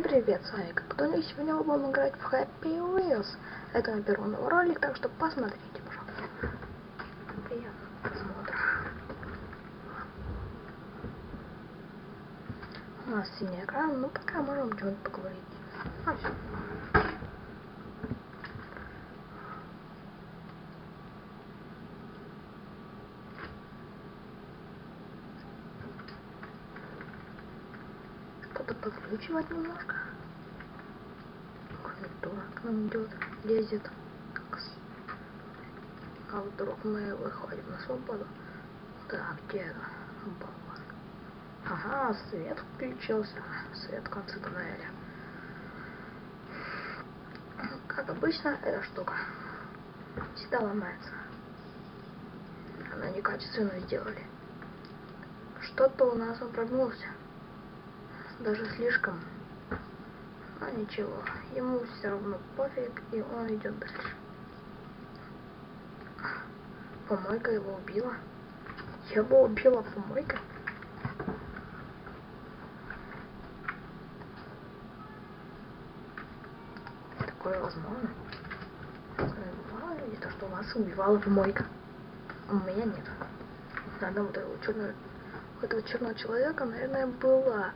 Всем привет, с вами Капитоний. Сегодня мы будем играть в Happy Wheels. Это мой первый новый ролик, так что посмотрите, пожалуйста. Приятного просмотра. У нас синий экран, ну пока можем что-нибудь поговорить. А, все. Что-то подключивать немножко. Конъюнктура к нам идет, лезет. А вдруг мы выходим на свободу? Так, где это? Болван. Ага, свет включился. Свет в конце туннеля. Как обычно, эта штука всегда ломается. Она некачественно сделали. Что-то у нас он прогнулся. Даже слишком. Но ничего. Ему все равно пофиг, и он идет дальше. Помойка его убила. Его убила помойка. Такое возможно. Бывало ли то, что вас убивала помойка? У меня нет. Надо вот этого черного человека, наверное, была.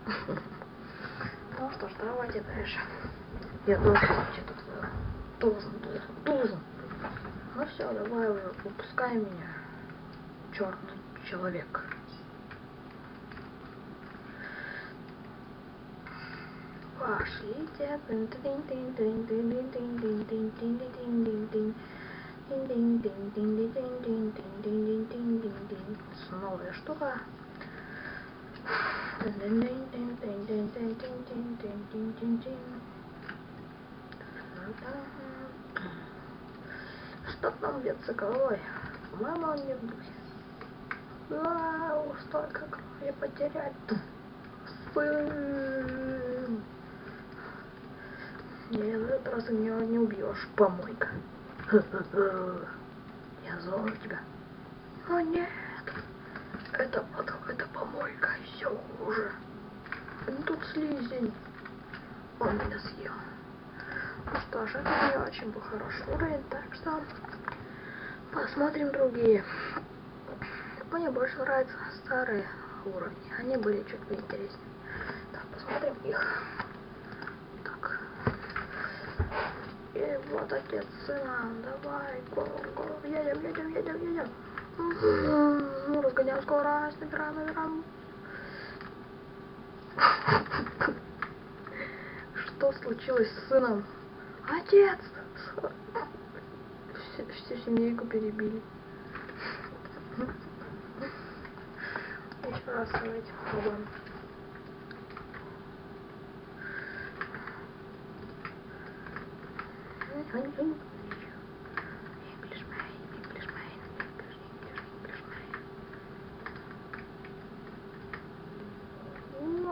Ну что ж, давайте дальше. Я должен должен. Ну все, давай уже, выпускай меня, черный человек. Пошлите. Новая штука. Что там бьется головой? По-моему, он не в духе. Вау, столько крови потерять. Сын. Не, в этот раз меня не убьешь, помойка. Я зову тебя. Но нет. Это помойка, еще хуже. Тут слизень. Он меня съел. Ну что ж, это не очень был хороший уровень, так что посмотрим другие. Мне больше нравятся старые уровни. Они были чуть поинтереснее. Так, посмотрим их. Так. И вот отец сына. Давай, го. Едем. Разгоняем скорость, набираем. Что случилось с сыном? Отец! Всю семейку перебили. Еще раз давайте попробуем.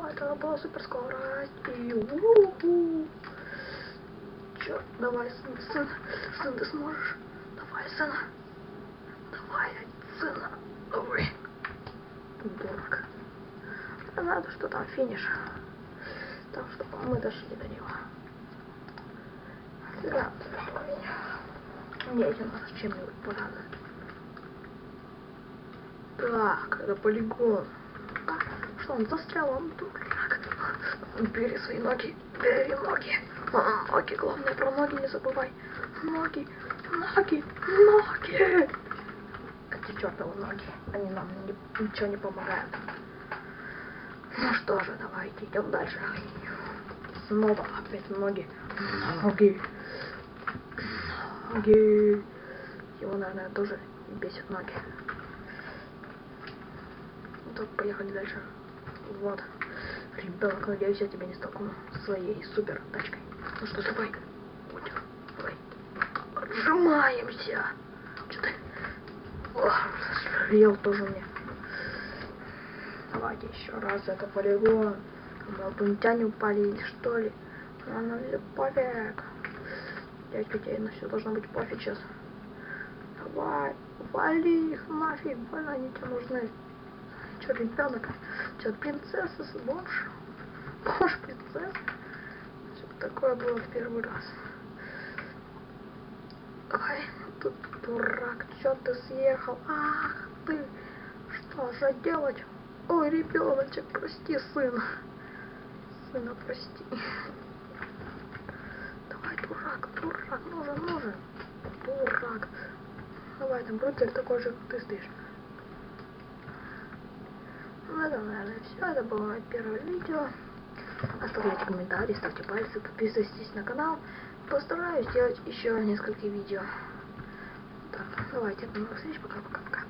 Это была супер скорость. И черт, давай, сын, ты сможешь. Давай, сына. Давай. Дурак. Надо, что там финиш. Так что мы дошли до него. Да, мне нас чем-нибудь порадует. Так, это полигон. Что он застрял, он дурак. Бери свои ноги, Ноги, главное про ноги не забывай. Ноги. Эти чертовы ноги, они нам ничего не помогают. Ну что же, давайте идем дальше. Снова опять ноги. Его, наверное, тоже бесит ноги. Ну так, поехали дальше. Вот. Ребенок, надеюсь, я тебя не столкну своей супер тачкой. Ну что, давай. Давай. Отжимаемся. Что ты? Ел тоже мне. Давайте еще раз, это полигон. Инопланетяне упали или что ли? Ну все пофиг. Дядька, тебе на все должно быть пофиг сейчас. Давай, вали их нафиг, больно они тебе нужны. Че, ребенок? Че, принцесса с бомж? Бомж принцесса? такое было в первый раз. Ай, тут дурак, чё ты съехал? Ах ты, что же делать? Ой, ребеночек, прости, сын. Сына, прости. Давай, дурак, нужен. Дурак. Давай, там брутель такой же, как ты стоишь. Ну, это, наверное, все. Это было мое первое видео. Оставляйте комментарии, ставьте пальцы, подписывайтесь на канал. Постараюсь сделать еще несколько видео. Так, давайте, до новых встреч, пока-пока-пока.